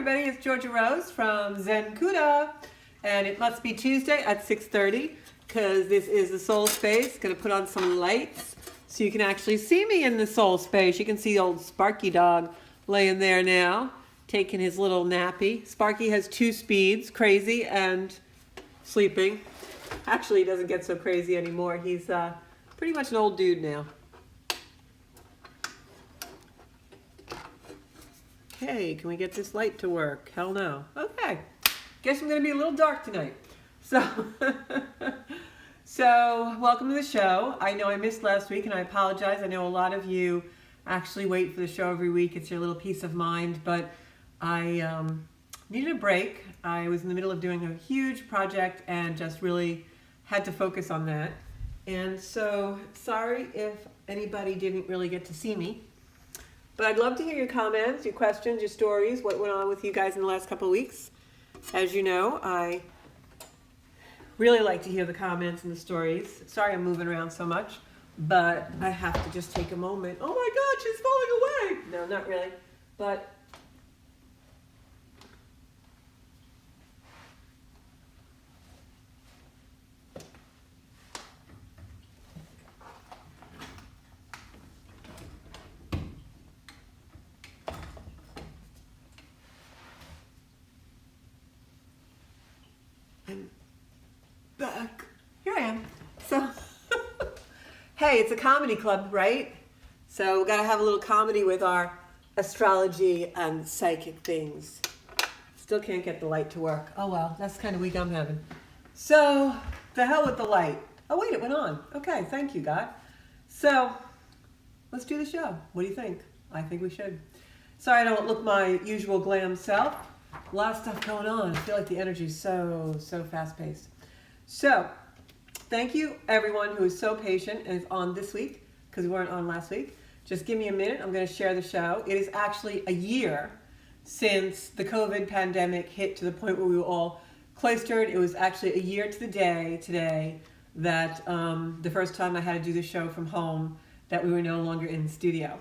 everybody, it's Georgia Rose from Zen Kuda, and it must be Tuesday at 6:30 because this is the soul space. Going to put on some lights so you can actually see me in the soul space. You can see old Sparky dog laying there now, taking his little nappy. Sparky has 2 speeds, crazy and sleeping. Actually, he doesn't get so crazy anymore. He's pretty much an old dude now. Okay, can we get this light to work? Hell no. Okay, guess I'm going to be a little dark tonight. So, welcome to the show. I know I missed last week and I apologize. I know a lot of you actually wait for the show every week. It's your little peace of mind, but I needed a break. I was in the middle of doing a huge project and just really had to focus on that. And so, sorry if anybody didn't really get to see me. But I'd love to hear your comments, your questions, your stories, what went on with you guys in the last couple of weeks. As you know, I really like to hear the comments and the stories. Sorry I'm moving around so much, but I have to just take a moment. Oh my God, she's falling away. No, not really, but I'm back. Here I am. So, hey, it's a comedy club, right? So we gotta have a little comedy with our astrology and psychic things. Still can't get the light to work. Oh well, that's kind of week I'm having. So, the hell with the light. Oh wait, it went on. Okay, thank you, God. So, let's do the show. What do you think? I think we should. Sorry I don't look my usual glam self. A lot of stuff going on. I feel like the energy is so fast-paced. So, thank you everyone who is so patient and is on this week, because we weren't on last week. Just give me a minute. I'm going to share the show. It is actually a year since the COVID pandemic hit to the point where we were all cloistered. It was actually a year to the day today that the first time I had to do the show from home, that we were no longer in the studio.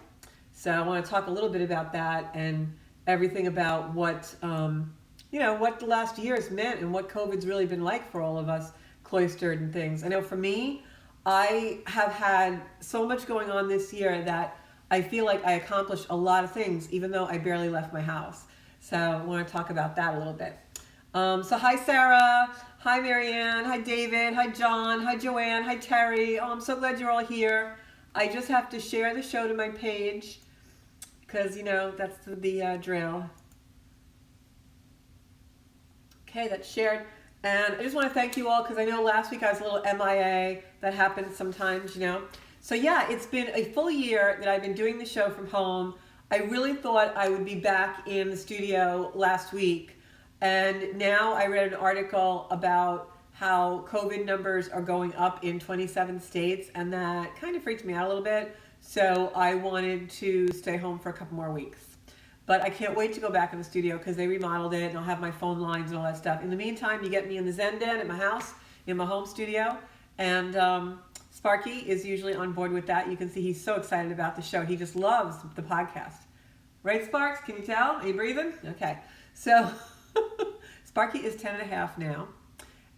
So I want to talk a little bit about that and everything about what, what the last year has meant and what COVID's really been like for all of us cloistered and things. I know for me, I have had so much going on this year that I feel like I accomplished a lot of things, even though I barely left my house. So I want to talk about that a little bit. So hi Sarah, hi Marianne, hi David, hi John, hi Joanne, hi Terry. Oh, I'm so glad you're all here. I just have to share the show to my page, because, that's the drill. Okay, that's shared. And I just want to thank you all, because I know last week I was a little MIA. That happens sometimes, So yeah, it's been a full year that I've been doing the show from home. I really thought I would be back in the studio last week. And now I read an article about how COVID numbers are going up in 27 states, and that kind of freaked me out a little bit. So I wanted to stay home for a couple more weeks. But I can't wait to go back in the studio because they remodeled it and I'll have my phone lines and all that stuff. In the meantime, you get me in the Zen Den at my house, in my home studio. And Sparky is usually on board with that. You can see he's so excited about the show. He just loves the podcast. Right, Sparks? Can you tell? Are you breathing? Okay. So Sparky is 10 and a half now.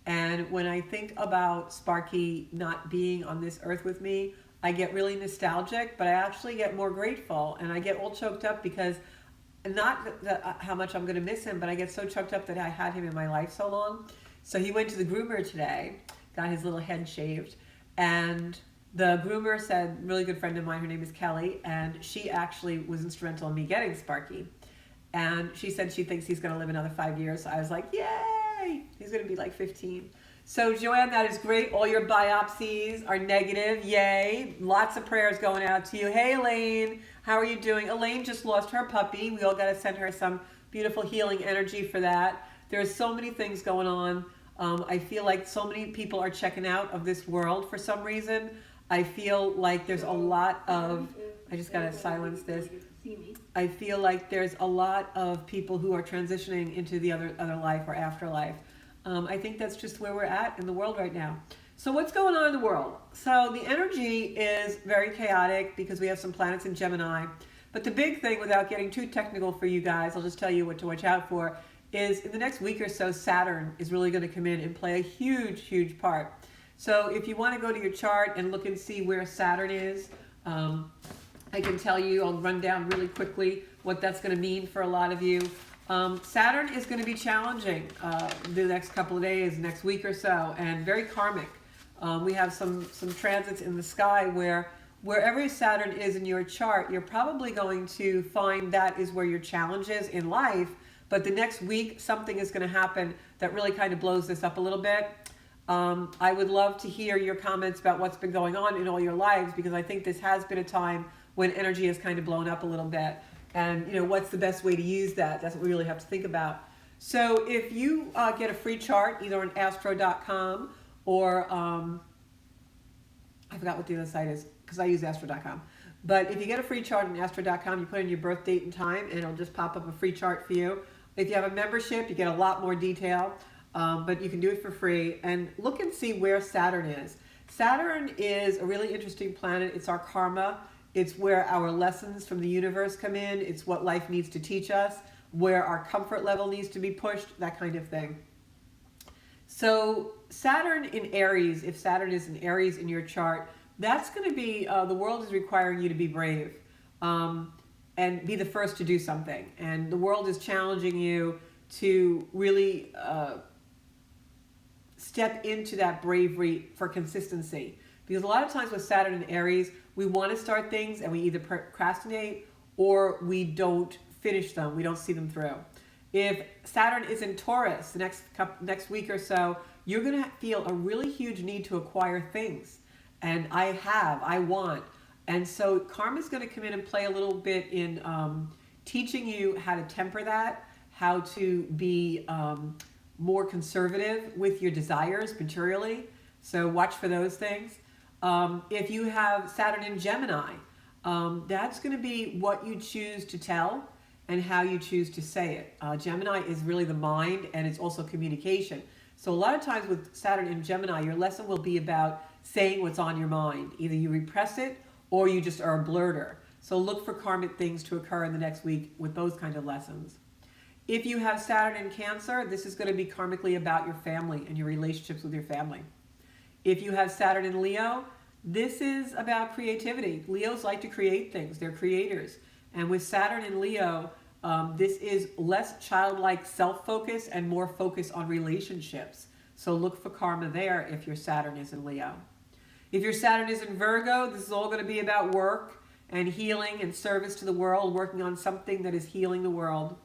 And when I think about Sparky not being on this earth with me, I get really nostalgic, but I actually get more grateful, and I get all choked up because not how much I'm going to miss him, but I get so choked up that I had him in my life so long. So he went to the groomer today, got his little head shaved, and the groomer said, really good friend of mine, her name is Kelly, and she actually was instrumental in me getting Sparky. And she said she thinks he's going to live another 5 years. So I was like, yay! He's going to be like 15. So Joanne, that is great. All your biopsies are negative. Yay. Lots of prayers going out to you. Hey, Elaine. How are you doing? Elaine just lost her puppy. We all got to send her some beautiful healing energy for that. There's so many things going on. I feel like so many people are checking out of this world for some reason. I feel like there's a lot of... I just got to silence this. I feel like there's a lot of people who are transitioning into the other life or afterlife. I think that's just where we're at in the world right now. So what's going on in the world? So the energy is very chaotic because we have some planets in Gemini. But the big thing, without getting too technical for you guys, I'll just tell you what to watch out for, is in the next week or so, Saturn is really going to come in and play a huge, huge part. So if you want to go to your chart and look and see where Saturn is, I can tell you, I'll run down really quickly what that's going to mean for a lot of you. Saturn is going to be challenging the next couple of days, next week or so, and very karmic. We have some transits in the sky where wherever Saturn is in your chart, you're probably going to find that is where your challenge is in life. But the next week, something is going to happen that really kind of blows this up a little bit. I would love to hear your comments about what's been going on in all your lives, because I think this has been a time when energy has kind of blown up a little bit. And, you know, what's the best way to use that? That's what we really have to think about. So if you get a free chart, either on astro.com or, I forgot what the other site is, because I use astro.com. But if you get a free chart on astro.com, you put in your birth date and time, and it'll just pop up a free chart for you. If you have a membership, you get a lot more detail, but you can do it for free. And look and see where Saturn is. Saturn is a really interesting planet. It's our karma. It's where our lessons from the universe come in. It's what life needs to teach us, where our comfort level needs to be pushed, that kind of thing. So Saturn in Aries, if Saturn is in Aries in your chart, that's going to be, the world is requiring you to be brave and be the first to do something. And the world is challenging you to really step into that bravery for consistency. Because a lot of times with Saturn in Aries, we want to start things and we either procrastinate or we don't finish them. We don't see them through. If Saturn is in Taurus the next week or so, you're going to feel a really huge need to acquire things. And I want. And so karma is going to come in and play a little bit in teaching you how to temper that, how to be more conservative with your desires materially. So watch for those things. If you have Saturn in Gemini, that's going to be what you choose to tell and how you choose to say it. Gemini is really the mind, and it's also communication. So a lot of times with Saturn in Gemini, your lesson will be about saying what's on your mind. Either you repress it or you just are a blurter. So look for karmic things to occur in the next week with those kind of lessons. If you have Saturn in Cancer, this is going to be karmically about your family and your relationships with your family. If you have Saturn in Leo, this is about creativity. Leos like to create things. They're creators. And with Saturn in Leo, this is less childlike self-focus and more focus on relationships. So look for karma there if your Saturn is in Leo. If your Saturn is in Virgo, this is all going to be about work and healing and service to the world, working on something that is healing the world.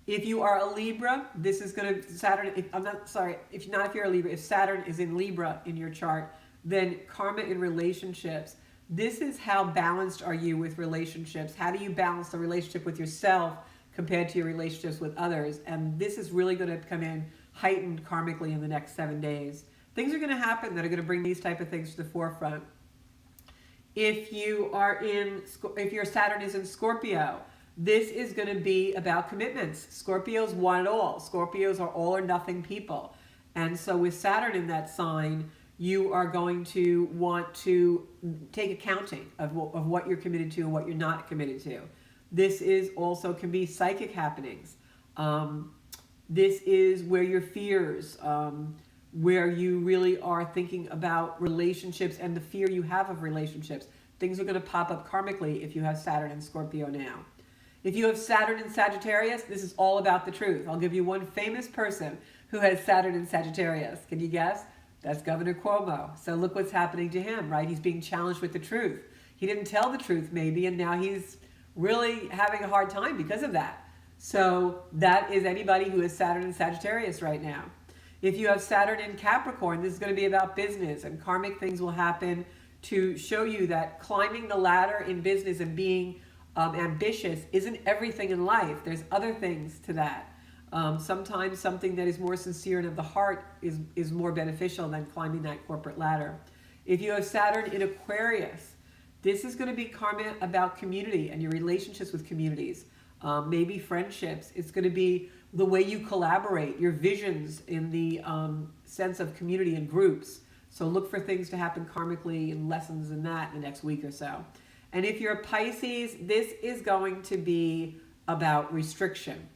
If you are a Libra, this is going to, if you're a Libra, if Saturn is in Libra in your chart, then karma in relationships. This is how balanced are you with relationships? How do you balance the relationship with yourself compared to your relationships with others? And this is really going to come in heightened karmically in the next 7 days. Things are going to happen that are going to bring these type of things to the forefront. If your Saturn is in Scorpio, this is going to be about commitments. Scorpios want it all. Scorpios are all or nothing people. And so with Saturn in that sign, you are going to want to take accounting of what you're committed to and what you're not committed to. This is also can be psychic happenings. This is where your fears, where you really are thinking about relationships and the fear you have of relationships. Things are going to pop up karmically if you have Saturn in Scorpio now. If you have Saturn in Sagittarius, this is all about the truth. I'll give you one famous person who has Saturn in Sagittarius. Can you guess? That's Governor Cuomo. So look what's happening to him, right? He's being challenged with the truth. He didn't tell the truth maybe, and now he's really having a hard time because of that. So that is anybody who has Saturn in Sagittarius right now. If you have Saturn in Capricorn, this is going to be about business, and karmic things will happen to show you that climbing the ladder in business and being ambitious isn't everything in life. There's other things to that. Sometimes something that is more sincere and of the heart is more beneficial than climbing that corporate ladder. If you have Saturn in Aquarius, this is going to be karma about community and your relationships with communities, maybe friendships. It's going to be the way you collaborate, your visions in the sense of community and groups. So look for things to happen karmically and lessons in that in the next week or so. And if you're a Pisces, this is going to be about restriction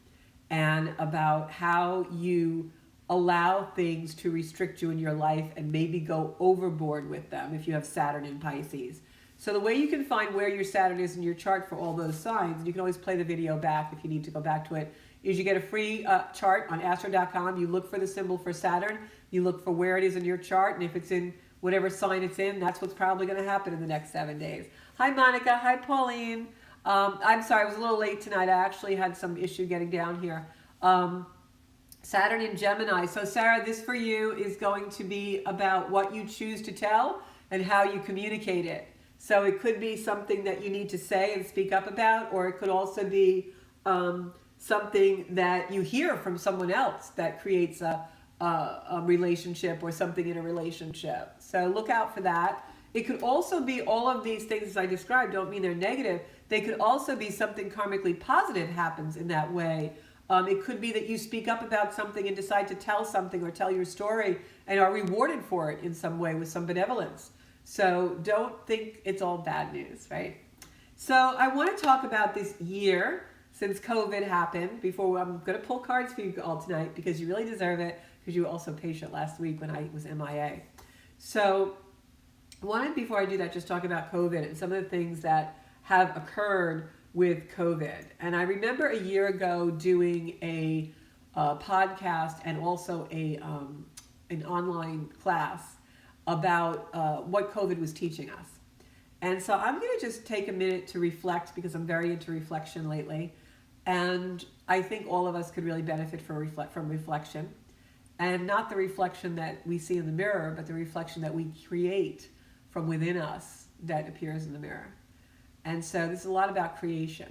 and about how you allow things to restrict you in your life and maybe go overboard with them if you have Saturn in Pisces. So the way you can find where your Saturn is in your chart for all those signs, and you can always play the video back if you need to go back to it, is you get a free chart on astro.com. You look for the symbol for Saturn, you look for where it is in your chart, and if it's in whatever sign it's in, that's what's probably going to happen in the next 7 days. Hi Monica, hi Pauline. I'm sorry, I was a little late tonight. I actually had some issue getting down here. Saturn in Gemini. So Sarah, this for you is going to be about what you choose to tell and how you communicate it. So it could be something that you need to say and speak up about, or it could also be something that you hear from someone else that creates a relationship or something in a relationship. So look out for that. It could also be all of these things as I described, don't mean they're negative. They could also be something karmically positive happens in that way. It could be that you speak up about something and decide to tell something or tell your story and are rewarded for it in some way with some benevolence. So don't think it's all bad news, right? So I want to talk about this year since COVID happened. Before I'm going to pull cards for you all tonight because you really deserve it, because you were also patient last week when I was MIA. So I wanted, before I do that, just talk about COVID and some of the things that have occurred with COVID. And I remember a year ago doing a podcast and also an online class about what COVID was teaching us. And so I'm going to just take a minute to reflect, because I'm very into reflection lately. And I think all of us could really benefit from reflection. And not the reflection that we see in the mirror, but the reflection that we create from within us that appears in the mirror. And so this is a lot about creation.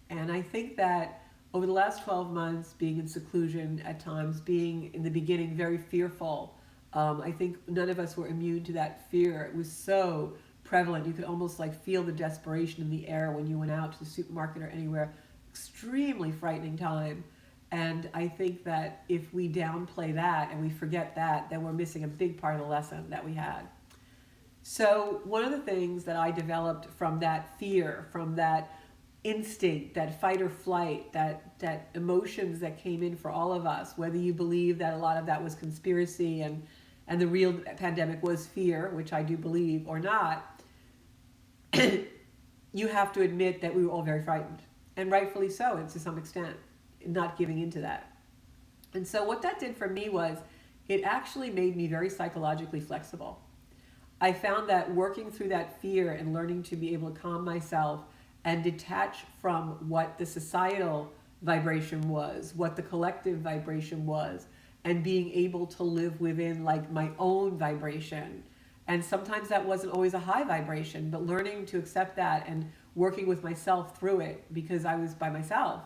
And I think that over the last 12 months, being in seclusion at times, being in the beginning very fearful, I think none of us were immune to that fear. It was so prevalent. You could almost like feel the desperation in the air when you went out to the supermarket or anywhere. Extremely frightening time. And I think that if we downplay that and we forget that, then we're missing a big part of the lesson that we had. So one of the things that I developed from that fear, from that instinct, that fight or flight, that emotions that came in for all of us, whether you believe that a lot of that was conspiracy and the real pandemic was fear, which I do believe, or not, you have to admit that we were all very frightened. And rightfully so, and to some extent, not giving into that. And so what that did for me was, it actually made me very psychologically flexible. I found that working through that fear and learning to be able to calm myself and detach from what the societal vibration was, what the collective vibration was, and being able to live within like my own vibration. And sometimes that wasn't always a high vibration, but learning to accept that and working with myself through it, because I was by myself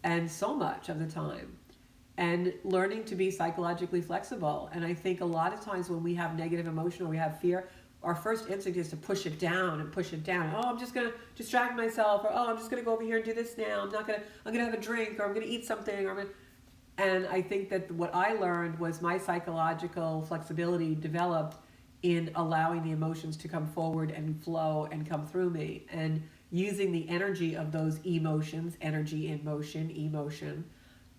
and so much of the time, and learning to be psychologically flexible. And I think a lot of times when we have negative emotion or we have fear, our first instinct is to push it down and push it down. Oh, I'm just going to distract myself, or oh, I'm just going to go over here and do this now. I'm going to have a drink, or I'm going to eat something, or and I think that what I learned was my psychological flexibility developed in allowing the emotions to come forward and flow and come through me, and using the energy of those emotions, energy in motion, emotion,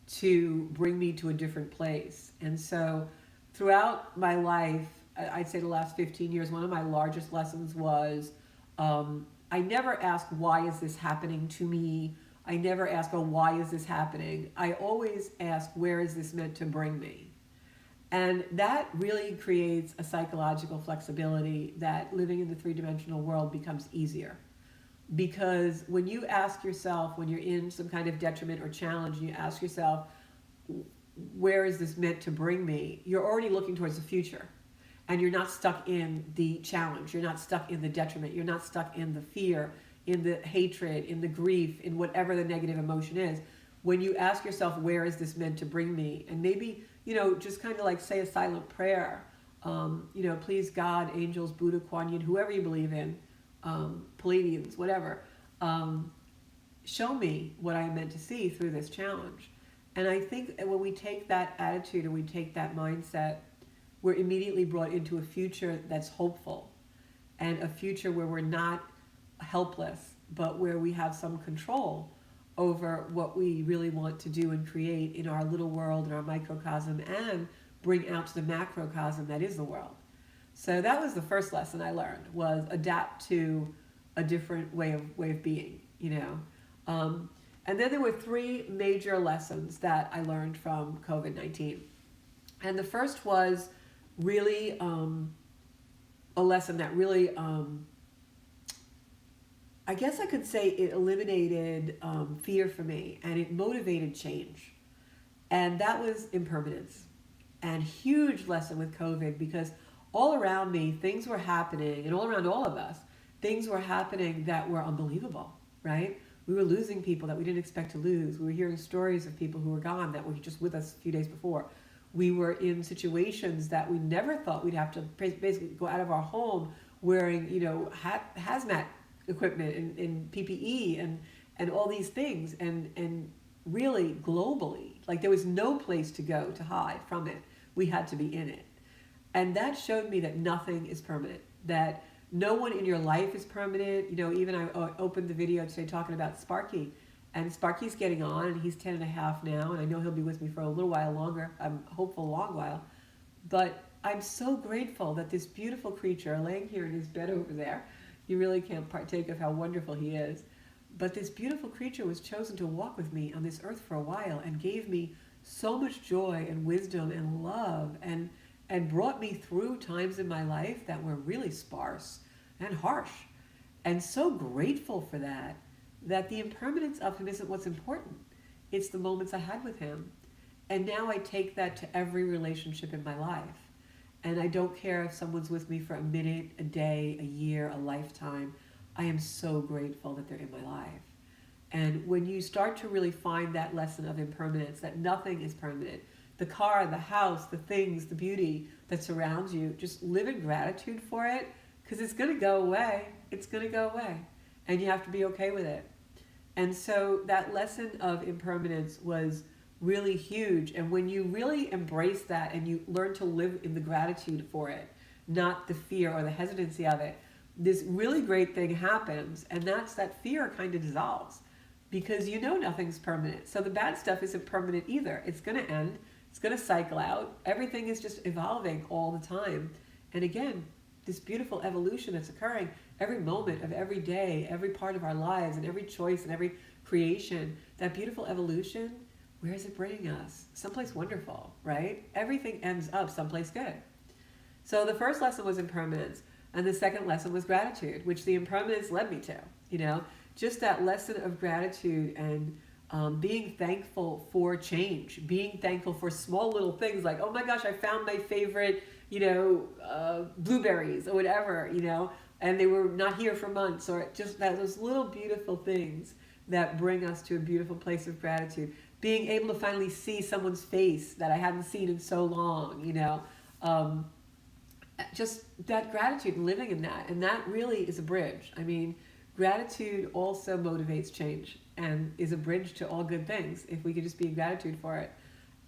to bring me to a different place. And so throughout my life, I'd say the last 15 years, one of my largest lessons was I never asked, why is this happening to me? I never asked, oh, why is this happening? I always asked, where is this meant to bring me? And that really creates a psychological flexibility that living in the three-dimensional world becomes easier. Because when you ask yourself, when you're in some kind of detriment or challenge, and you ask yourself, where is this meant to bring me? You're already looking towards the future. And you're not stuck in the challenge. You're not stuck in the detriment. You're not stuck in the fear, in the hatred, in the grief, in whatever the negative emotion is. When you ask yourself, where is this meant to bring me? And maybe, just kind of like say a silent prayer. Please God, angels, Buddha, Kuan Yin, whoever you believe in, Pleiadians, whatever, show me what I am meant to see through this challenge. And I think that when we take that attitude and we take that mindset, we're immediately brought into a future that's hopeful, and a future where we're not helpless, but where we have some control over what we really want to do and create in our little world, in our microcosm, and bring out to the macrocosm that is the world. So that was the first lesson I learned, was adapt to a different way of being, And then there were three major lessons that I learned from COVID-19. And the first was really a lesson that really, I guess I could say it eliminated fear for me, and it motivated change. And that was impermanence. And huge lesson with COVID, because all around me, things were happening, and all around all of us, things were happening that were unbelievable, right? We were losing people that we didn't expect to lose. We were hearing stories of people who were gone that were just with us a few days before. We were in situations that we never thought we'd have to basically go out of our home wearing, hazmat equipment and PPE and all these things. And really globally, like there was no place to go to hide from it. We had to be in it. And that showed me that nothing is permanent, that no one in your life is permanent. Even I opened the video today talking about Sparky, and Sparky's getting on, and he's 10 and a half now, and I know he'll be with me for a little while longer. I'm hopeful a long while. But I'm so grateful that this beautiful creature laying here in his bed over there, you really can't partake of how wonderful he is. But this beautiful creature was chosen to walk with me on this earth for a while and gave me so much joy and wisdom and love and brought me through times in my life that were really sparse and harsh. And so grateful for that the impermanence of him isn't what's important. It's the moments I had with him. And now I take that to every relationship in my life. And I don't care if someone's with me for a minute, a day, a year, a lifetime. I am so grateful that they're in my life. And when you start to really find that lesson of impermanence, that nothing is permanent, the car, the house, the things, the beauty that surrounds you, just live in gratitude for it, because it's going to go away. It's going to go away. And you have to be okay with it. And so that lesson of impermanence was really huge. And when you really embrace that and you learn to live in the gratitude for it, not the fear or the hesitancy of it, this really great thing happens. And that's that fear kind of dissolves, because nothing's permanent. So the bad stuff isn't permanent either. It's going to end. It's going to cycle out. Everything is just evolving all the time. And again, this beautiful evolution that's occurring every moment of every day, every part of our lives, and every choice and every creation, that beautiful evolution, where is it bringing us? Someplace wonderful, right? Everything ends up someplace good. So the first lesson was impermanence, and the second lesson was gratitude, which the impermanence led me to, just that lesson of gratitude and being thankful for change, being thankful for small little things like, oh my gosh, I found my favorite, blueberries or whatever, and they were not here for months, or just those little beautiful things that bring us to a beautiful place of gratitude. Being able to finally see someone's face that I hadn't seen in so long, just that gratitude, living in that. And that really is a bridge. I mean, gratitude also motivates change and is a bridge to all good things if we could just be in gratitude for it.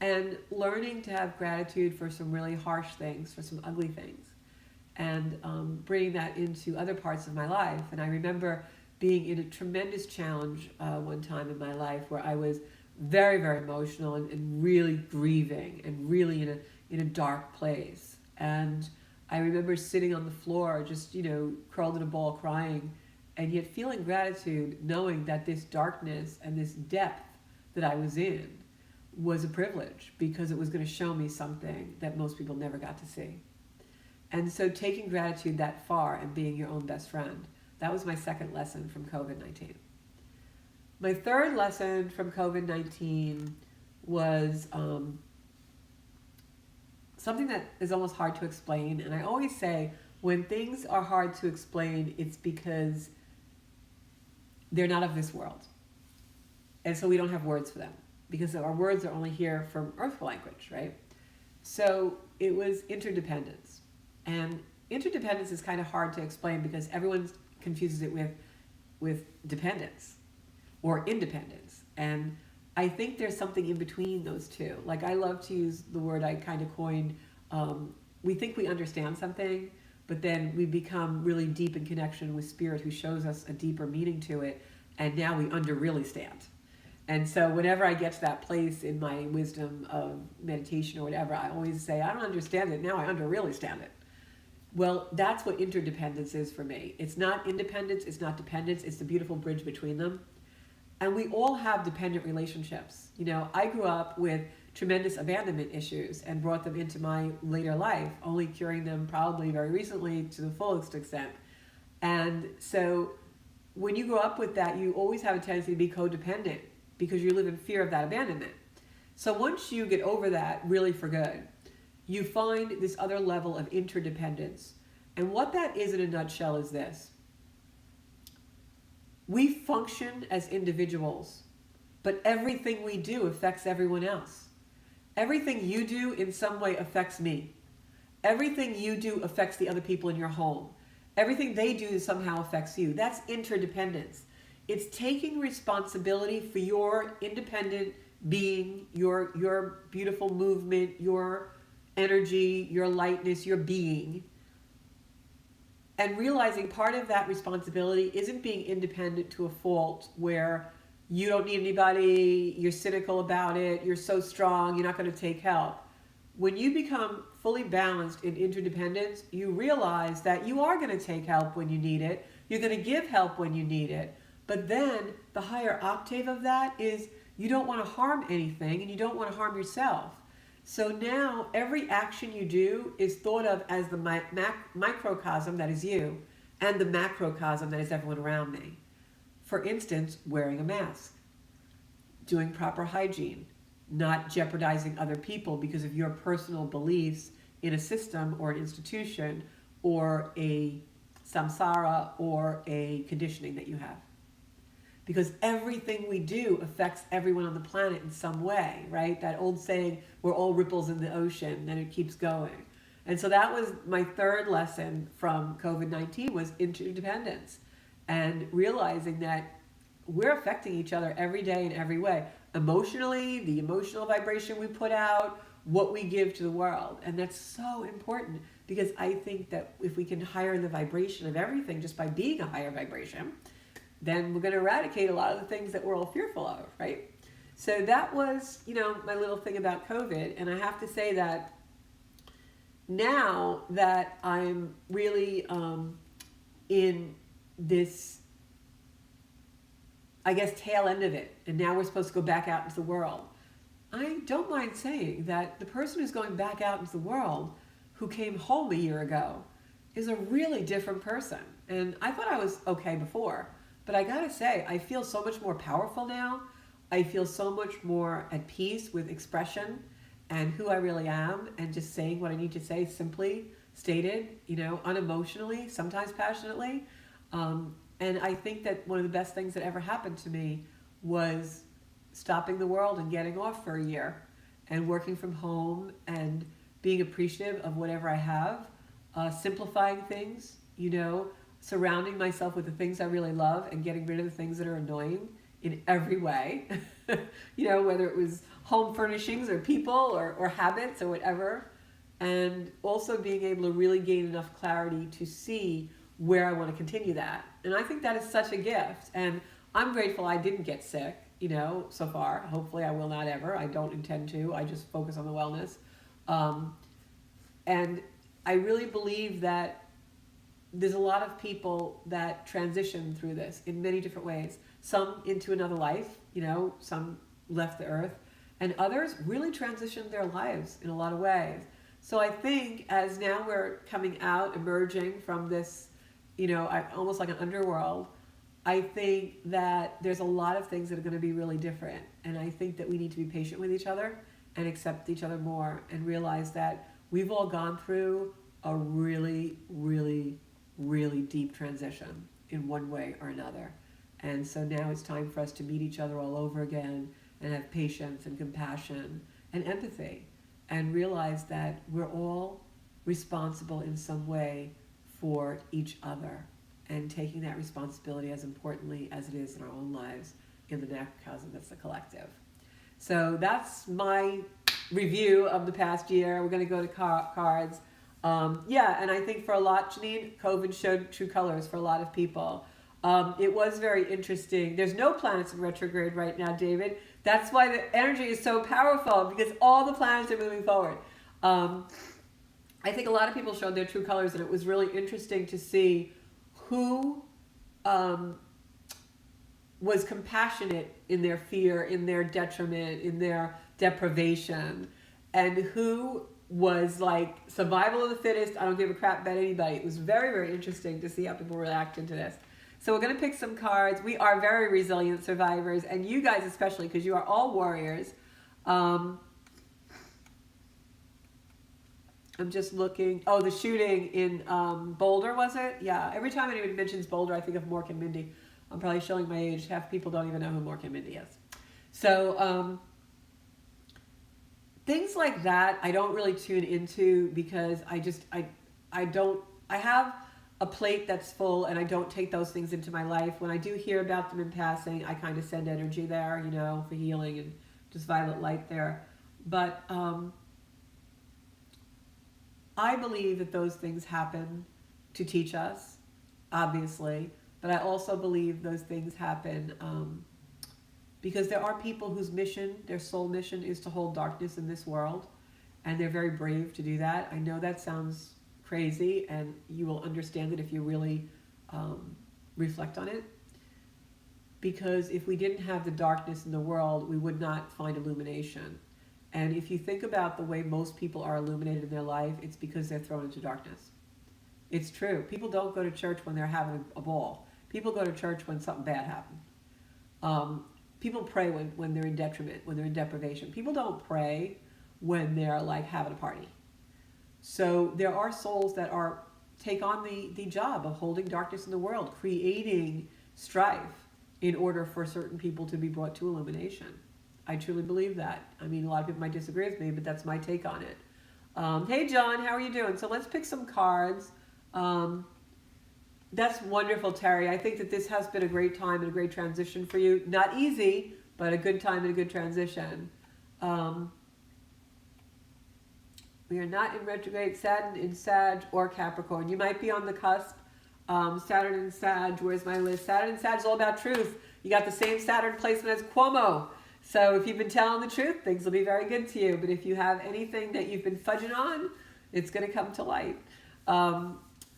And learning to have gratitude for some really harsh things, for some ugly things, and bringing that into other parts of my life. And I remember being in a tremendous challenge one time in my life where I was very, very emotional and really grieving and really in a dark place. And I remember sitting on the floor, just, curled in a ball crying, and yet feeling gratitude, knowing that this darkness and this depth that I was in was a privilege, because it was going to show me something that most people never got to see. And so taking gratitude that far and being your own best friend, that was my second lesson from COVID-19. My third lesson from COVID-19 was something that is almost hard to explain. And I always say, when things are hard to explain, it's because they're not of this world. And so we don't have words for them, because our words are only here from earth language, right? So it was interdependence. And interdependence is kind of hard to explain because everyone confuses it with dependence or independence. And I think there's something in between those two. Like, I love to use the word I kind of coined, we think we understand something, but then we become really deep in connection with Spirit, who shows us a deeper meaning to it, and now we really stand. And so whenever I get to that place in my wisdom of meditation or whatever, I always say, I don't understand it, now I really stand it. Well, that's what interdependence is for me. It's not independence, it's not dependence, it's the beautiful bridge between them. And we all have dependent relationships. You know, I grew up with tremendous abandonment issues and brought them into my later life, only curing them probably very recently to the fullest extent. And so when you grow up with that, you always have a tendency to be codependent because you live in fear of that abandonment. So once you get over that really for good, you find this other level of interdependence. And what that is in a nutshell is this. We function as individuals, but everything we do affects everyone else. Everything you do in some way affects me. Everything you do affects the other people in your home. Everything they do somehow affects you. That's interdependence. It's taking responsibility for your independent being, your beautiful movement, your energy, your lightness, your being, and realizing part of that responsibility isn't being independent to a fault where you don't need anybody, you're cynical about it, you're so strong, you're not going to take help. When you become fully balanced in interdependence, you realize that you are going to take help when you need it, you're going to give help when you need it, but then the higher octave of that is you don't want to harm anything and you don't want to harm yourself. So now every action you do is thought of as the microcosm that is you and the macrocosm that is everyone around me. For instance, wearing a mask, doing proper hygiene, not jeopardizing other people because of your personal beliefs in a system or an institution or a samsara or a conditioning that you have. Because everything we do affects everyone on the planet in some way, right? That old saying, we're all ripples in the ocean, and it keeps going. And so that was my third lesson from COVID-19 was interdependence and realizing that we're affecting each other every day in every way. Emotionally, the emotional vibration we put out, what we give to the world. And that's so important because I think that if we can higher the vibration of everything just by being a higher vibration, then we're going to eradicate a lot of the things that we're all fearful of, right? So that was, my little thing about COVID. And I have to say that now that I'm really in this, I guess, tail end of it, and now we're supposed to go back out into the world, I don't mind saying that the person who's going back out into the world who came home a year ago is a really different person. And I thought I was okay before. But I gotta say, I feel so much more powerful now. I feel so much more at peace with expression and who I really am and just saying what I need to say simply stated, unemotionally, sometimes passionately. And I think that one of the best things that ever happened to me was stopping the world and getting off for a year and working from home and being appreciative of whatever I have, simplifying things, surrounding myself with the things I really love and getting rid of the things that are annoying in every way, whether it was home furnishings or people or habits or whatever. And also being able to really gain enough clarity to see where I want to continue that. And I think that is such a gift. And I'm grateful I didn't get sick, so far. Hopefully I will not ever. I don't intend to. I just focus on the wellness. And I really believe that there's a lot of people that transition through this in many different ways. Some into another life, some left the earth, and others really transitioned their lives in a lot of ways. So I think as now we're coming out, emerging from this, almost like an underworld, I think that there's a lot of things that are going to be really different. And I think that we need to be patient with each other and accept each other more and realize that we've all gone through a really, really, really deep transition in one way or another. And so now it's time for us to meet each other all over again and have patience and compassion and empathy and realize that we're all responsible in some way for each other and taking that responsibility as importantly as it is in our own lives in the macrocosm that's the collective. So that's my review of the past year. We're going to go to cards. Yeah, and I think for a lot, Janine, COVID showed true colors for a lot of people. It was very interesting. There's no planets in retrograde right now, David. That's why the energy is so powerful, because all the planets are moving forward. I think a lot of people showed their true colors, and it was really interesting to see who was compassionate in their fear, in their detriment, in their deprivation, and who was like survival of the fittest. I don't give a crap about anybody. It was very, very interesting to see how people reacted to this. So we're going to pick some cards. We are very resilient survivors, and you guys especially, because you are all warriors. I'm just looking. Oh, the shooting in Boulder, was it? Yeah. Every time anyone mentions Boulder, I think of Mork and Mindy. I'm probably showing my age. Half people don't even know who Mork and Mindy is. So things like that, I don't really tune into, because I have a plate that's full, and I don't take those things into my life. When I do hear about them in passing, I kind of send energy there, you know, for healing and just violet light there. But I believe that those things happen to teach us, obviously, but I also believe those things happen because there are people whose mission, their soul mission, is to hold darkness in this world, and they're very brave to do that. I know that sounds crazy, and you will understand it if you really reflect on it, because if we didn't have the darkness in the world, we would not find illumination. And if you think about the way most people are illuminated in their life, it's because they're thrown into darkness. It's true. People don't go to church when they're having a ball. People go to church when something bad happened. People pray when they're in detriment, when they're in deprivation. People don't pray when they're like having a party. So there are souls that take on the job of holding darkness in the world, creating strife in order for certain people to be brought to illumination. I truly believe that. I mean, a lot of people might disagree with me, but that's my take on it. Hey, John, how are you doing? So let's pick some cards. That's wonderful, Terry. I think that this has been a great time and a great transition for you. Not easy, but a good time and a good transition. We are not in retrograde. Saturn in Sag or Capricorn. You might be on the cusp. Saturn in Sag. Where's my list? Saturn in Sag is all about truth. You got the same Saturn placement as Cuomo. So if you've been telling the truth, things will be very good to you. But if you have anything that you've been fudging on, it's going to come to light.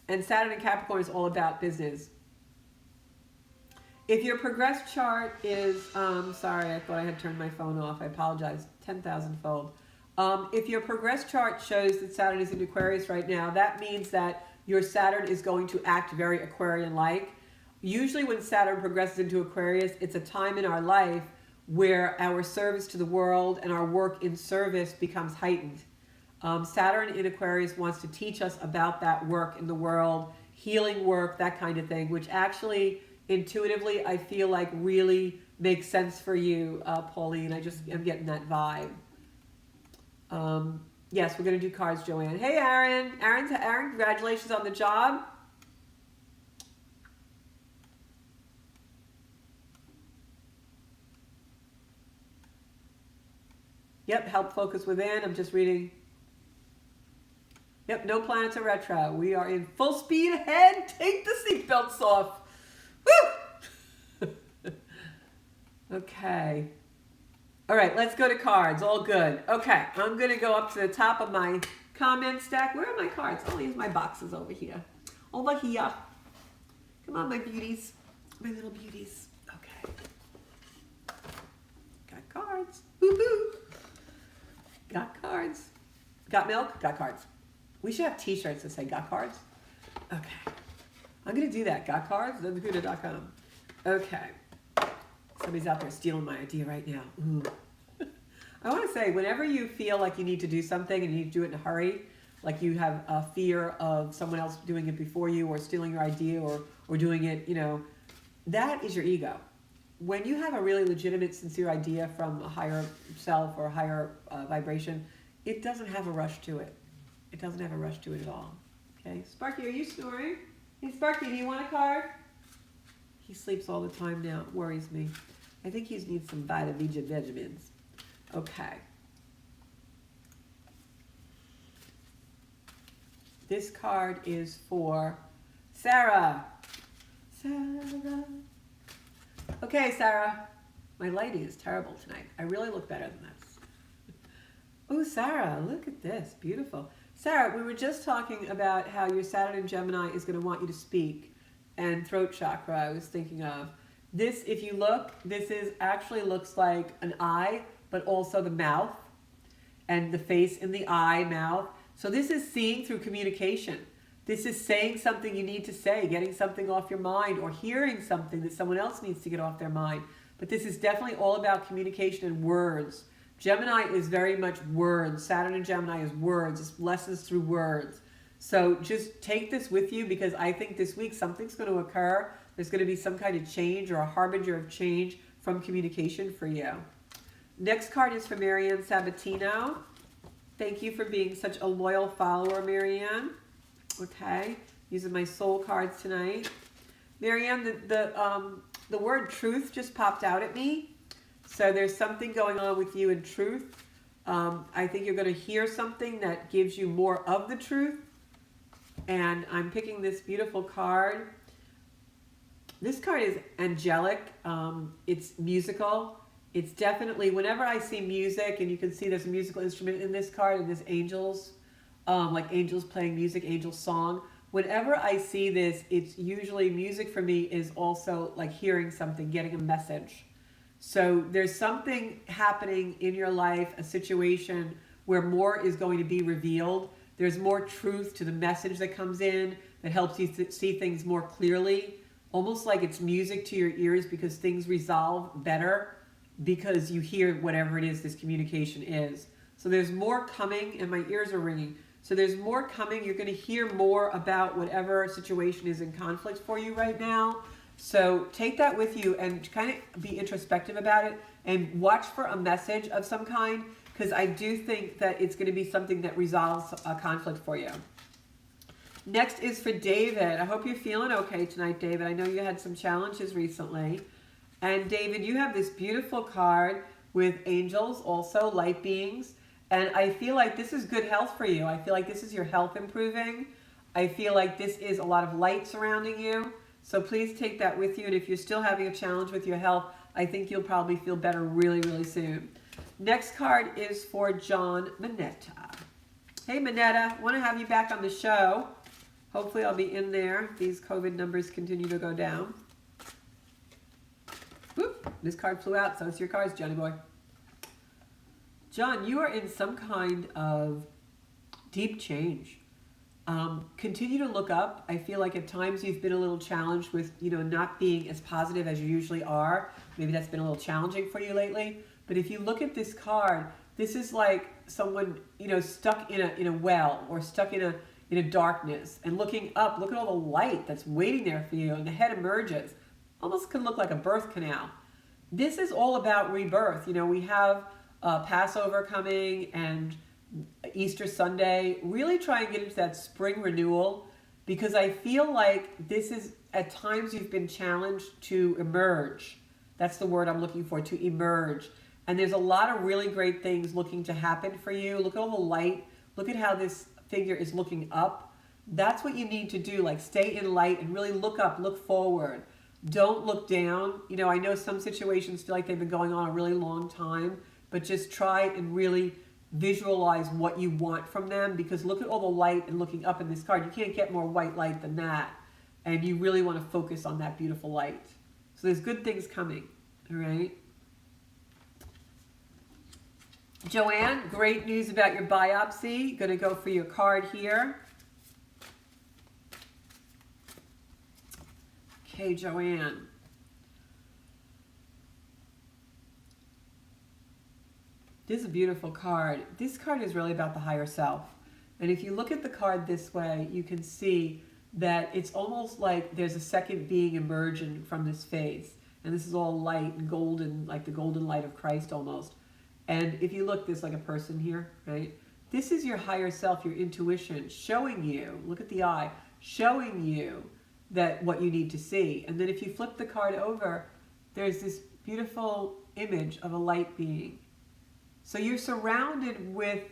And Saturn in Capricorn is all about business. If your progress chart is, sorry, I thought I had turned my phone off. I apologize, 10,000-fold. If your progress chart shows that Saturn is in Aquarius right now, that means that your Saturn is going to act very Aquarian-like. Usually when Saturn progresses into Aquarius, it's a time in our life where our service to the world and our work in service becomes heightened. Saturn in Aquarius wants to teach us about that work in the world, healing work, that kind of thing, which actually intuitively I feel like really makes sense for you, Pauline. I just am getting that vibe. Yes, we're going to do cards, Joanne. Hey, Aaron. Aaron, congratulations on the job. Yep, help focus within. I'm just reading. Yep, no planets are retro. We are in full speed ahead. Take the seatbelts off. Woo! Okay. All right, let's go to cards. All good. Okay, I'm going to go up to the top of my comment stack. Where are my cards? Oh, here's my boxes over here. Over here. Come on, my beauties. My little beauties. Okay. Got cards. Woohoo! Got cards. Got milk? Got cards. We should have t-shirts that say got cards. Okay. I'm going to do that. Got cards? TheHuda.com. Okay. Somebody's out there stealing my idea right now. Ooh. I want to say, whenever you feel like you need to do something and you need to do it in a hurry, like you have a fear of someone else doing it before you or stealing your idea or doing it, that is your ego. When you have a really legitimate, sincere idea from a higher self or a higher vibration, it doesn't have a rush to it. It doesn't have a rush to it at all. Okay, Sparky, are you snoring? Hey, Sparky, do you want a card? He sleeps all the time now. It worries me. I think he needs some vitamins. Okay. This card is for Sarah. Sarah. Okay, Sarah. My lighting is terrible tonight. I really look better than this. Oh, Sarah, look at this. Beautiful. Sarah, we were just talking about how your Saturn in Gemini is going to want you to speak, and throat chakra I was thinking of. This, if you look, this is actually looks like an eye, but also the mouth and the face in the eye, mouth. So this is seeing through communication. This is saying something you need to say, getting something off your mind, or hearing something that someone else needs to get off their mind. But this is definitely all about communication and words. Gemini is very much words. Saturn in Gemini is words. It's lessons through words. So just take this with you, because I think this week something's going to occur. There's going to be some kind of change or a harbinger of change from communication for you. Next card is for Marianne Sabatino. Thank you for being such a loyal follower, Marianne. Okay, these are my soul cards tonight. Marianne, the word truth just popped out at me. So there's something going on with you in truth. I think you're going to hear something that gives you more of the truth. And I'm picking this beautiful card. This card is angelic. It's musical. It's definitely, whenever I see music, and you can see there's a musical instrument in this card, and there's angels, like angels playing music, angel song. Whenever I see this, it's usually music for me is also like hearing something, getting a message. So there's something happening in your life, a situation where more is going to be revealed. There's more truth to the message that comes in that helps you see things more clearly. Almost like it's music to your ears, because things resolve better because you hear whatever it is this communication is. So there's more coming, and my ears are ringing. So there's more coming. You're going to hear more about whatever situation is in conflict for you right now. So take that with you and kind of be introspective about it and watch for a message of some kind, because I do think that it's going to be something that resolves a conflict for you. Next is for David. I hope you're feeling okay tonight, David. I know you had some challenges recently. And David, you have this beautiful card with angels, also light beings. And I feel like this is good health for you. I feel like this is your health improving. I feel like this is a lot of light surrounding you. So please take that with you. And if you're still having a challenge with your health, I think you'll probably feel better really, really soon. Next card is for John Mineta. Hey, Mineta, want to have you back on the show. Hopefully I'll be in there. These COVID numbers continue to go down. Whoop, this card flew out, so it's your cards, Johnny boy. John, you are in some kind of deep change. Continue to look up. I feel like at times you've been a little challenged with, not being as positive as you usually are. Maybe that's been a little challenging for you lately. But if you look at this card, this is like someone, stuck in a well, or stuck in a darkness, and looking up. Look at all the light that's waiting there for you, and the head emerges. Almost can look like a birth canal. This is all about rebirth. We have Passover coming and Easter Sunday. Really try and get into that spring renewal, because I feel like this is, at times you've been challenged to emerge. That's the word I'm looking for, to emerge. And there's a lot of really great things looking to happen for you. Look at all the light. Look at how this figure is looking up. That's what you need to do, like stay in light and really look up, look forward. Don't look down. I know some situations feel like they've been going on a really long time, but just try and really visualize what you want from them, because look at all the light and looking up in this card. You can't get more white light than that. And you really want to focus on that beautiful light. So there's good things coming, all right? Joanne, great news about your biopsy. Going to go for your card here. Okay, Joanne. This is a beautiful card. This card is really about the higher self. And if you look at the card this way, you can see that it's almost like there's a second being emerging from this face. And this is all light and golden, like the golden light of Christ almost. And if you look, there's like a person here, right? This is your higher self, your intuition, showing you, look at the eye, showing you that what you need to see. And then if you flip the card over, there's this beautiful image of a light being. So you're surrounded with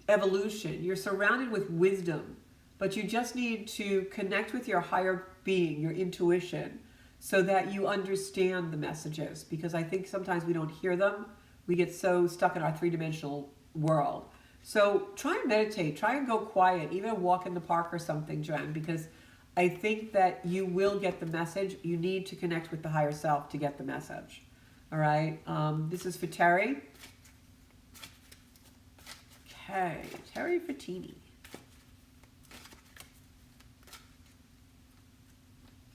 evolution. You're surrounded with wisdom. but you just need to connect with your higher being, your intuition, so that you understand the messages. Because I think sometimes we don't hear them. We get so stuck in our three-dimensional world. So try and meditate, try and go quiet, even a walk in the park or something, Jen, because I think that you will get the message. You need to connect with the higher self to get the message. All right. This is for Terry. Okay, Terry Fattini.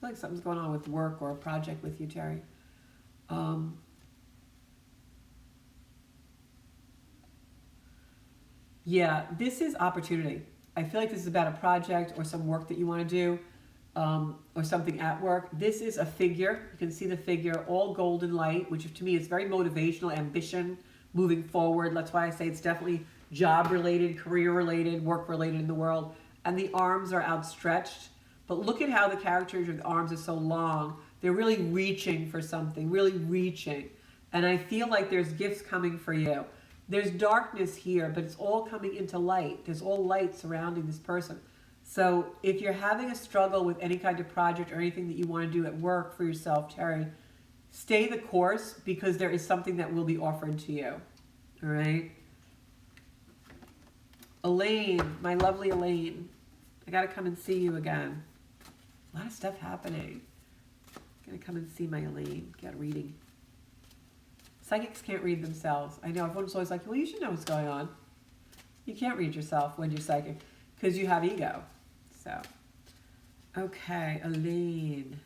I feel like something's going on with work or a project with you, Terry. Yeah, this is opportunity. I feel like this is about a project or some work that you want to do, or something at work. This is a figure. You can see the figure, all golden light, which to me is very motivational, ambition, moving forward. That's why I say it's definitely job-related, career-related, work-related in the world. And the arms are outstretched. But look at how the characters with arms are so long. They're really reaching for something, really reaching. And I feel like there's gifts coming for you. There's darkness here, but it's all coming into light. There's all light surrounding this person. So if you're having a struggle with any kind of project or anything that you want to do at work for yourself, Terry, stay the course, because there is something that will be offered to you. All right? Elaine, my lovely Elaine, I got to come and see you again. A lot of stuff happening. Going to come and see my Elaine. Get reading. Psychics can't read themselves. I know, everyone's always like, well, you should know what's going on. You can't read yourself when you're psychic, because you have ego. So, okay, Elaine.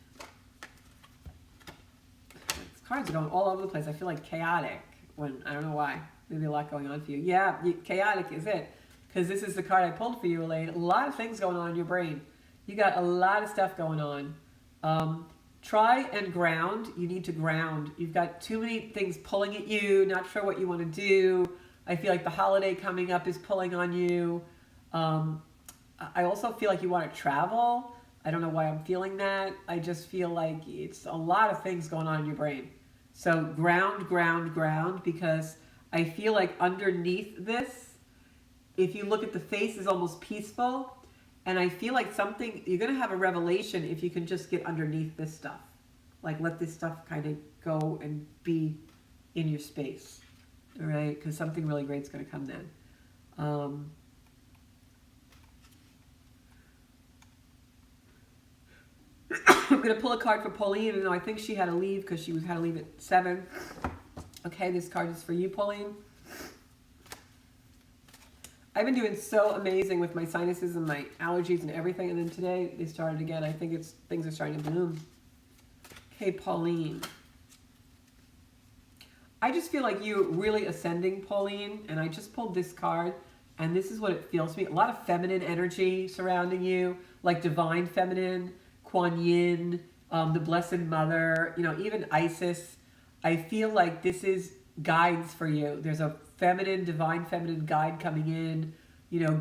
These cards are going all over the place. I feel like chaotic when, I don't know why. Maybe a lot going on for you. Yeah, chaotic is it. Because this is the card I pulled for you, Elaine. A lot of things going on in your brain. You got a lot of stuff going on. Try and ground. You need to ground. You've got too many things pulling at you, not sure what you want to do. I feel like the holiday coming up is pulling on you. I also feel like you want to travel. I don't know why I'm feeling that. I just feel like it's a lot of things going on in your brain. So ground, ground, ground, because I feel like underneath this, if you look at the face, is almost peaceful. And I feel like something, you're going to have a revelation if you can just get underneath this stuff. Like let this stuff kind of go and be in your space. All right? Because something really great's going to come then. I'm going to pull a card for Pauline, even though I think she had to leave because she had to leave at 7. Okay, this card is for you, Pauline. I've been doing so amazing with my sinuses and my allergies and everything, and then today they started again. I think things are starting to bloom. Okay, Pauline. I just feel like you're really ascending, Pauline, and I just pulled this card, and this is what it feels to me. A lot of feminine energy surrounding you, like divine feminine, Kuan Yin, the Blessed Mother, even Isis. I feel like this is guides for you. There's a feminine, divine feminine guide coming in,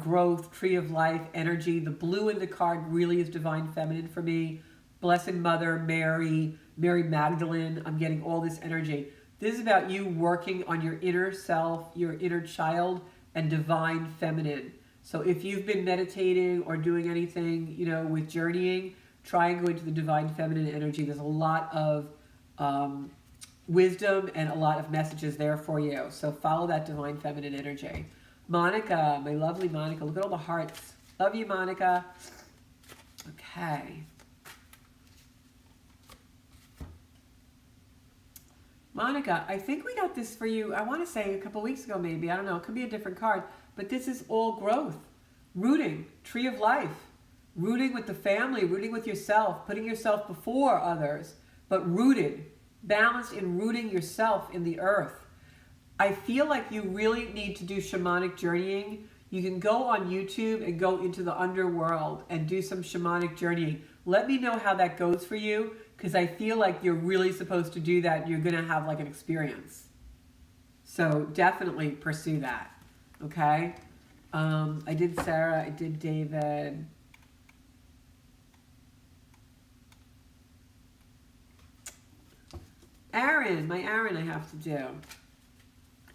growth, tree of life, energy. The blue in the card really is divine feminine for me. Blessed Mother, Mary Magdalene. I'm getting all this energy. This is about you working on your inner self, your inner child, and divine feminine. So if you've been meditating or doing anything, with journeying, try and go into the divine feminine energy. There's a lot of wisdom and a lot of messages there for you. So follow that divine feminine energy. Monica, my lovely Monica. Look at all the hearts. Love you, Monica. Okay. Monica, I think we got this for you, I want to say a couple weeks ago maybe. I don't know. It could be a different card. But this is all growth. Rooting. Tree of life. Rooting with the family. Rooting with yourself. Putting yourself before others. But rooted. Balanced in rooting yourself in the earth. I feel like you really need to do shamanic journeying. You can go on YouTube and go into the underworld and do some shamanic journeying. Let me know how that goes for you, because I feel like you're really supposed to do that. You're going to have like an experience. So definitely pursue that. Okay? I did Sarah. I did David. Aaron, my Aaron I have to do.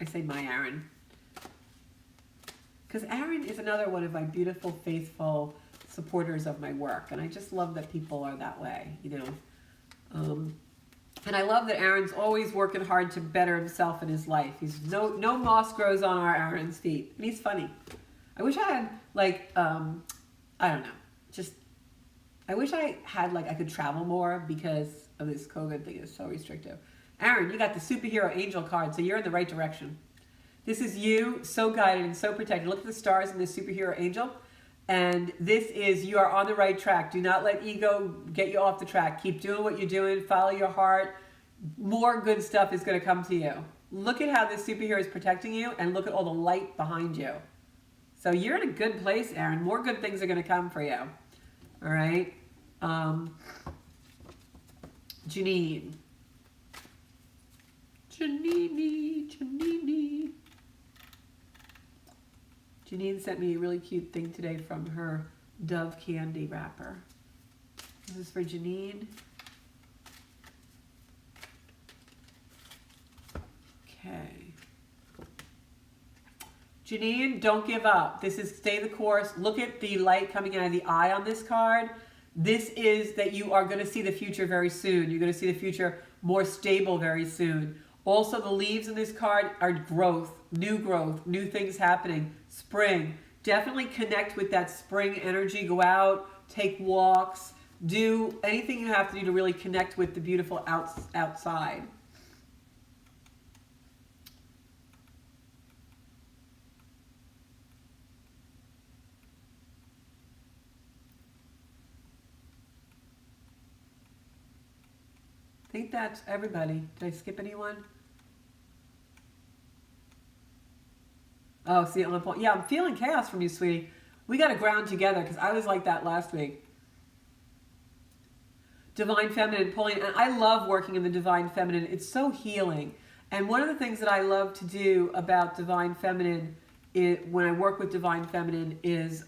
I say my Aaron. Because Aaron is another one of my beautiful, faithful supporters of my work. And I just love that people are that way, you know. And I love that Aaron's always working hard to better himself in his life. He's no moss grows on our Aaron's feet. And he's funny. I wish I had, like, I don't know, just, I wish I had, like, I could travel more because of this COVID thing is so restrictive. Aaron, you got the superhero angel card, so you're in the right direction. This is you, so guided and so protected. Look at the stars in this superhero angel. And this is, you are on the right track. Do not let ego get you off the track. Keep doing what you're doing. Follow your heart. More good stuff is going to come to you. Look at how this superhero is protecting you, and look at all the light behind you. So you're in a good place, Aaron. More good things are going to come for you. All right. Janine. Janine sent me a really cute thing today from her Dove candy wrapper. This is for Janine. Okay. Janine, don't give up. This is stay the course. Look at the light coming out of the eye on this card. This is that you are going to see the future very soon. You're going to see the future more stable very soon. Also, the leaves in this card are growth, new things happening, spring. Definitely connect with that spring energy. Go out, take walks, do anything you have to do to really connect with the beautiful outside. I think that's everybody. Did I skip anyone? Oh, see, yeah, I'm feeling chaos from you, sweetie. We got to ground together because I was like that last week. Divine Feminine, Pauline, and I love working in the Divine Feminine. It's so healing. And one of the things that I love to do about Divine Feminine, when I work with Divine Feminine, is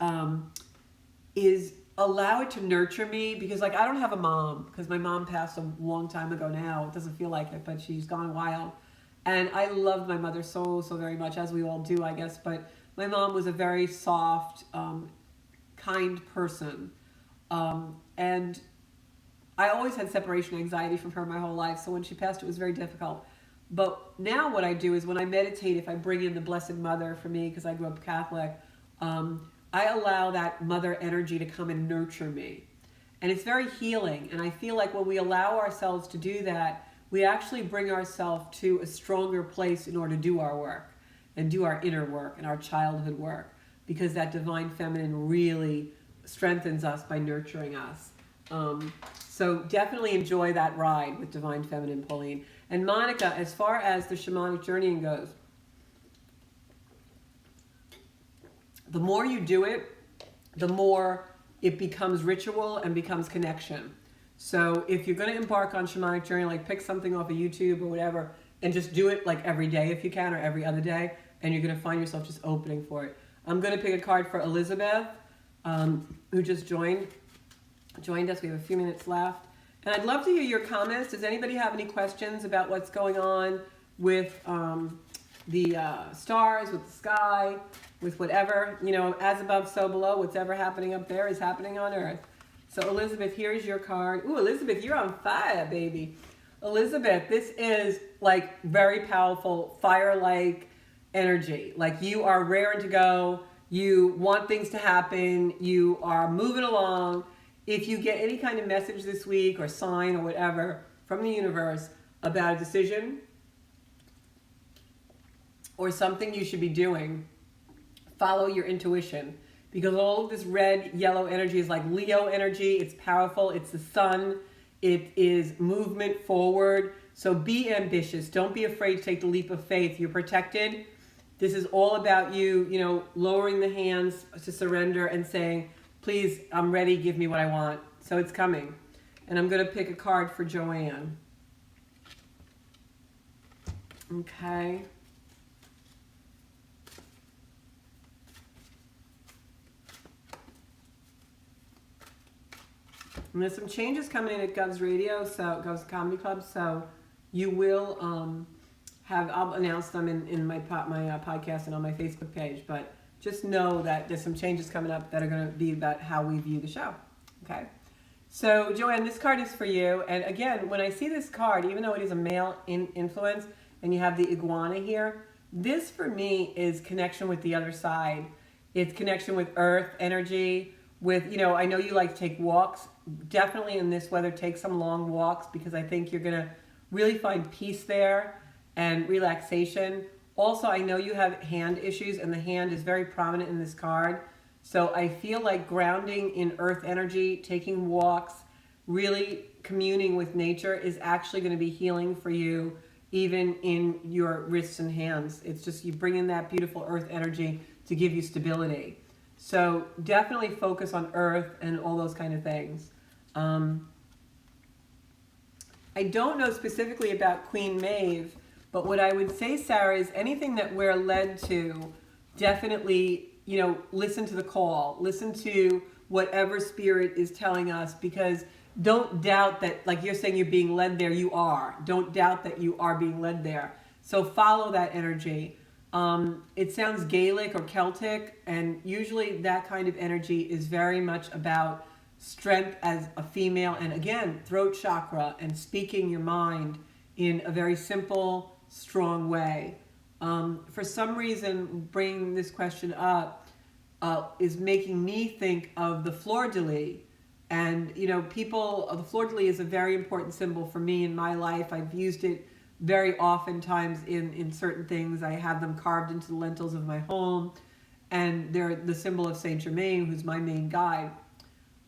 allow it to nurture me, because like I don't have a mom, because my mom passed a long time ago now. It doesn't feel like it, but she's gone wild. And I loved my mother so very much, as we all do, I guess. But my mom was a very soft, kind person. And I always had separation anxiety from her my whole life. So when she passed, it was very difficult. But now what I do is when I meditate, if I bring in the Blessed Mother for me, because I grew up Catholic, I allow that mother energy to come and nurture me. And it's very healing. And I feel like when we allow ourselves to do that, we actually bring ourselves to a stronger place in order to do our work and do our inner work and our childhood work, because that Divine Feminine really strengthens us by nurturing us. So definitely enjoy that ride with Divine Feminine, Pauline. And Monica, as far as the shamanic journeying goes, the more you do it, the more it becomes ritual and becomes connection. So if you're going to embark on shamanic journey, like pick something off of YouTube or whatever, and just do it like every day if you can, or every other day, and you're going to find yourself just opening for it. I'm going to pick a card for Elizabeth, who just joined us. We have a few minutes left. And I'd love to hear your comments. Does anybody have any questions about what's going on with the stars, with the sky, with whatever, you know, as above, so below, whatever happening up there is happening on Earth. So Elizabeth, here's your card. Ooh, Elizabeth, you're on fire, baby. Elizabeth, this is like very powerful fire-like energy. Like you are raring to go. You want things to happen. You are moving along. If you get any kind of message this week or sign or whatever from the universe about a decision or something you should be doing, follow your intuition. Because all of this red, yellow energy is like Leo energy. It's powerful. It's the sun. It is movement forward. So be ambitious. Don't be afraid to take the leap of faith. You're protected. This is all about you, you know, lowering the hands to surrender and saying, please, I'm ready. Give me what I want. So it's coming. And I'm going to pick a card for Joanne. Okay. And there's some changes coming in at Gov's Radio, so Gov's Comedy Club. So you will I'll announce them in my podcast and on my Facebook page. But just know that there's some changes coming up that are going to be about how we view the show. Okay. So Joanne, this card is for you. And again, when I see this card, even though it is a male influence and you have the iguana here, this for me is connection with the other side. It's connection with earth energy, with, you know, I know you like to take walks. Definitely in this weather, take some long walks, because I think you're going to really find peace there and relaxation. Also, I know you have hand issues, and the hand is very prominent in this card. So I feel like grounding in earth energy, taking walks, really communing with nature is actually going to be healing for you, even in your wrists and hands. It's just you bring in that beautiful earth energy to give you stability. So definitely focus on earth and all those kind of things. I don't know specifically about Queen Maeve, but what I would say, Sarah, is anything that we're led to, definitely, you know, listen to the call, listen to whatever spirit is telling us, because don't doubt that, like you're saying, you're being led there, you are. Don't doubt that you are being led there. So follow that energy. It sounds Gaelic or Celtic, and usually that kind of energy is very much about strength as a female, and again, throat chakra and speaking your mind in a very simple, strong way. For some reason, bringing this question up is making me think of the fleur-de-lis. And, you know, the fleur-de-lis is a very important symbol for me in my life. I've used it very oftentimes in certain things. I have them carved into the lintels of my home, and they're the symbol of Saint Germain, who's my main guide.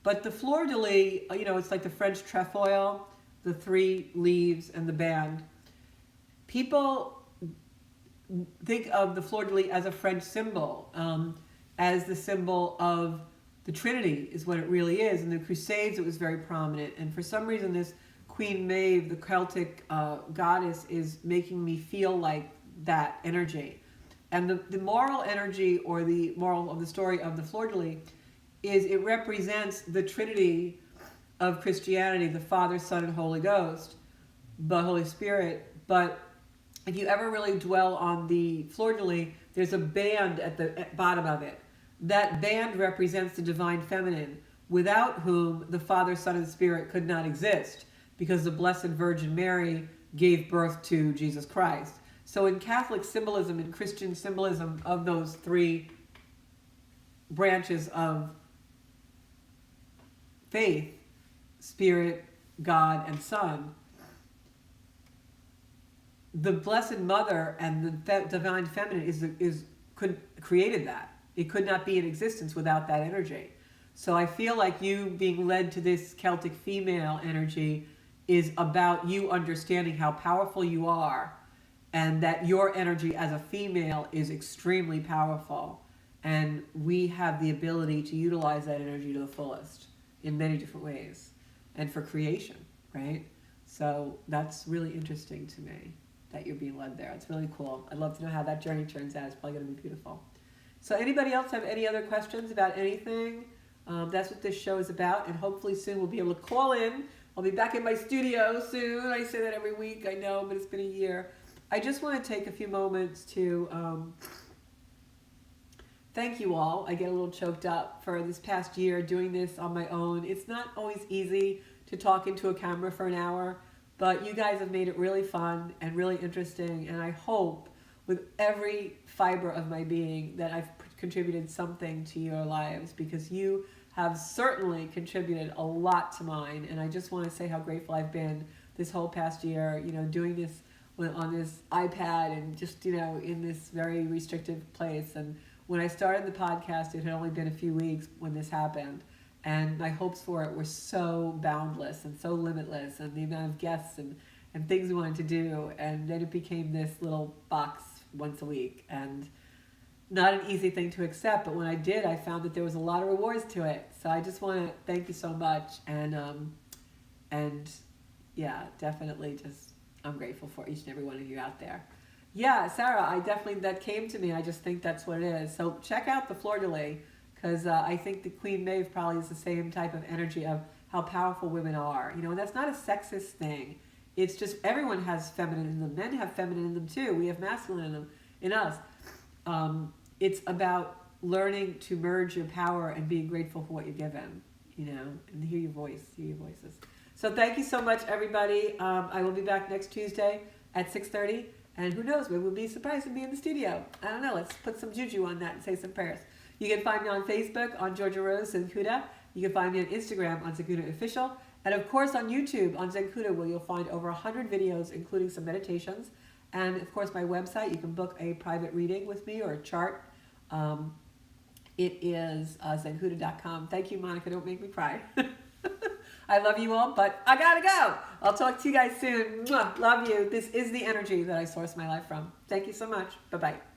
But the fleur-de-lis, you know, it's like the French trefoil, the 3 leaves and the band. People think of the fleur-de-lis as a French symbol, as the symbol of the Trinity is what it really is. In the Crusades, it was very prominent. And for some reason, this Queen Maeve, the Celtic goddess, is making me feel like that energy. And the moral energy, or the moral of the story of the fleur-de-lis, is it represents the Trinity of Christianity, the Father, Son, and Holy Ghost, the Holy Spirit. But if you ever really dwell on the fleur-de-lis, there's a band at the bottom of it. That band represents the divine feminine, without whom the Father, Son, and Spirit could not exist, because the Blessed Virgin Mary gave birth to Jesus Christ. So in Catholic symbolism, in Christian symbolism of those 3 branches of faith, Spirit, God, and Son, the Blessed Mother and the divine feminine created that. It could not be in existence without that energy. So I feel like you being led to this Celtic female energy is about you understanding how powerful you are, and that your energy as a female is extremely powerful. And we have the ability to utilize that energy to the fullest in many different ways, and for creation, right? So that's really interesting to me that you're being led there. It's really cool. I'd love to know how that journey turns out. It's probably going to be beautiful. So anybody else have any other questions about anything? That's what this show is about, and hopefully soon we'll be able to call in. I'll be back in my studio soon. I say that every week, I know, but it's been a year. I just want to take a few moments to thank you all. I get a little choked up for this past year doing this on my own. It's not always easy to talk into a camera for an hour, but you guys have made it really fun and really interesting, and I hope with every fiber of my being that I've contributed something to your lives, because you have certainly contributed a lot to mine. And I just want to say how grateful I've been this whole past year, you know, doing this on this iPad and just, you know, in this very restrictive place. And when I started the podcast, it had only been a few weeks when this happened. And my hopes for it were so boundless and so limitless, and the amount of guests and things we wanted to do. And then it became this little box once a week, and not an easy thing to accept, but when I did, I found that there was a lot of rewards to it. So I just want to thank you so much, and yeah, definitely just, I'm grateful for each and every one of you out there. Yeah, Sarah, that came to me. I just think that's what it is. So check out the fleur-de-lis, because I think the Queen Maeve probably is the same type of energy of how powerful women are. You know, and that's not a sexist thing. It's just everyone has feminine in them. Men have feminine in them too. We have masculine in us. It's about learning to merge your power and being grateful for what you're given, and hear your voices. So thank you so much, everybody. I will be back next Tuesday at 6:30. And who knows, maybe we'll be surprised to be in the studio. I don't know, let's put some juju on that and say some prayers. You can find me on Facebook on Georgia Rose Zenkuda. You can find me on Instagram on Zenkuda Official. And of course on YouTube on Zenkuda, where you'll find over 100 videos, including some meditations. And of course my website, you can book a private reading with me or a chart. It is zenkuda.com. Thank you, Monica, don't make me cry. I love you all, but I gotta go. I'll talk to you guys soon. Mwah. Love you. This is the energy that I source my life from. Thank you so much. Bye-bye.